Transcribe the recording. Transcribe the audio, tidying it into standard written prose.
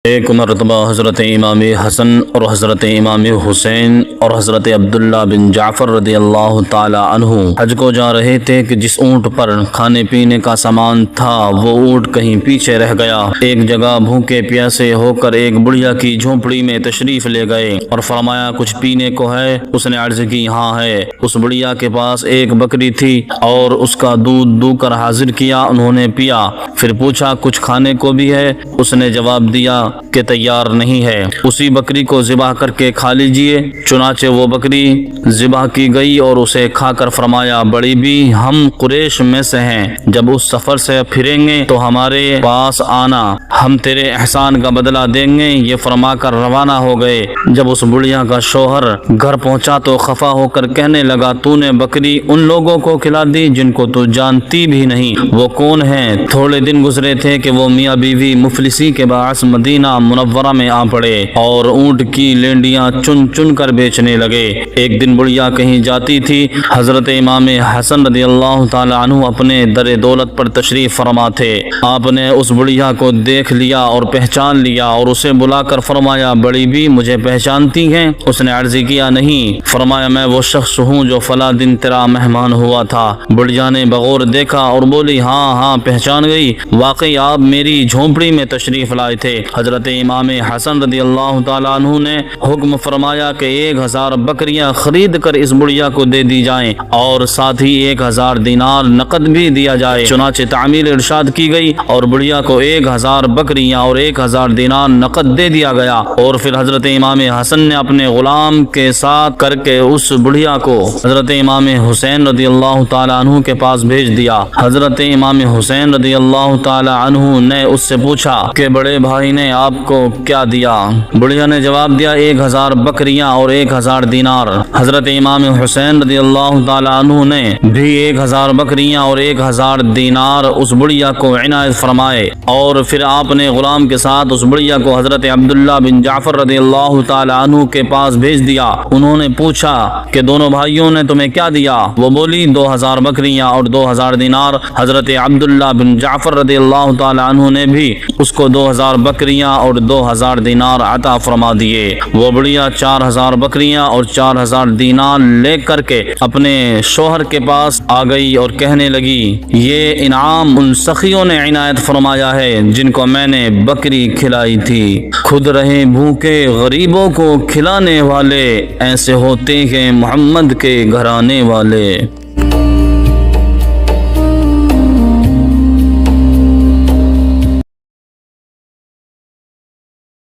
ایک مرتبہ حضرت امام حسن اور حضرت امام حسین اور حضرت عبداللہ بن جعفر رضی اللہ تعالی عنہ حج کو جا رہے تھے کہ جس اونٹ پر کھانے پینے کا سامان تھا وہ اونٹ کہیں پیچھے رہ گیا۔ ایک جگہ بھوکے پیاسے ہو کر ایک بڑھیا کی جھونپڑی میں تشریف لے گئے اور فرمایا کچھ پینے کو ہے؟ اس نے عرض کی ہاں ہے۔ اس بڑھیا کے پاس ایک بکری تھی اور اس کا دودھ دو کر حاضر کیا، انہوں نے پیا۔ پھر پوچھا کچھ کھانے کو بھی ہے؟ اس نے جواب دیا کہ تیار نہیں ہے۔ اسی بکری کو ذبح کر کے کھا لیجئے۔ چنانچہ وہ بکری ذبح کی گئی اور اسے کھا کر فرمایا بڑی بھی ہم قریش میں سے ہیں، جب اس سفر سے پھریں گے تو ہمارے پاس آنا، ہم تیرے احسان کا بدلہ دیں گے۔ یہ فرما کر روانہ ہو گئے۔ جب اس بڑھیا کا شوہر گھر پہنچا تو خفا ہو کر کہنے لگا تو نے بکری ان لوگوں کو کھلا دی جن کو تو جانتی بھی نہیں، وہ کون ہیں؟ تھوڑے دن گزرے تھے کہ وہ میاں بیوی مفلسی کے باعث مدینہ منورہ میں آ پڑے اور اونٹ کی لینڈیاں چن چن کر بیچنے لگے۔ ایک دن بڑھیا کہیں جاتی تھی، حضرت امام حسن رضی اللہ تعالی عنہ اپنے در دولت پر تشریف فرما تھے۔ آپ نے اس بڑھیا کو دیکھ لیا اور پہچان لیا اور اسے بلا کر فرمایا بڑی بھی مجھے پہچانتی ہیں؟ اس نے عرض کیا نہیں۔ فرمایا میں وہ شخص ہوں جو فلاں دن تیرا مہمان ہوا تھا۔ بڑھیا نے بغور دیکھا اور بولی ہاں پہچان گئی، واقعی آپ میری جھونپڑی میں تشریف لائے تھے۔ حضرت امام حسن رضی اللہ تعالیٰ عنہ نے حکم فرمایا کہ 1000 بکریاں خرید کر اس بڑھیا کو دے دی جائیں اور ساتھ ہی 1000 دینار نقد بھی دیا جائے۔ چنانچہ تعمیل ارشاد کی گئی اور بڑھیا کو 1000 بکریاں اور 1000 دینار نقد دے دیا گیا۔ اور پھر حضرت امام حسن نے اپنے غلام کے ساتھ کر کے اس بڑھیا کو حضرت امام حسین رضی اللہ تعالیٰ عنہ کے پاس بھیج دیا۔ حضرت امام حسین رضی اللہ تعالیٰ عنہ نے اس سے پوچھا کہ بڑے بھائی نے آپ کو کیا دیا؟ بڑھیا نے جواب دیا 1000 بکریاں اور 1000 دینار۔ حضرت امام حسین رضی اللہ تعالیٰ عنہ نے بھی 1000 بکریاں اور 1000 دینار اس بڑھیا کو عنایت فرمائے اور پھر آپ نے غلام کے ساتھ اس بڑھیا کو حضرت عبداللہ بن جعفر رضی اللہ تعالیٰ عنہ کے پاس بھیج دیا۔ انہوں نے پوچھا کہ دونوں بھائیوں نے تمہیں کیا دیا؟ وہ بولی 2000 بکریاں اور 2000 دینار۔ حضرت عبداللہ بن جعفر رضی اللہ تعالیٰ عنہ نے بھی اس کو 2000 بکریاں اور 2000 دینار عطا فرما دیے۔ وہ بڑھیا 4000 بکریاں اور 4000 دینار لے کر کے اپنے شوہر کے پاس آ گئی اور کہنے لگی یہ انعام ان سخیوں نے عنایت فرمایا ہے جن کو میں نے بکری کھلائی تھی۔ خود رہے بھوکے غریبوں کو کھلانے والے، ایسے ہوتے ہیں محمد کے گھرانے والے۔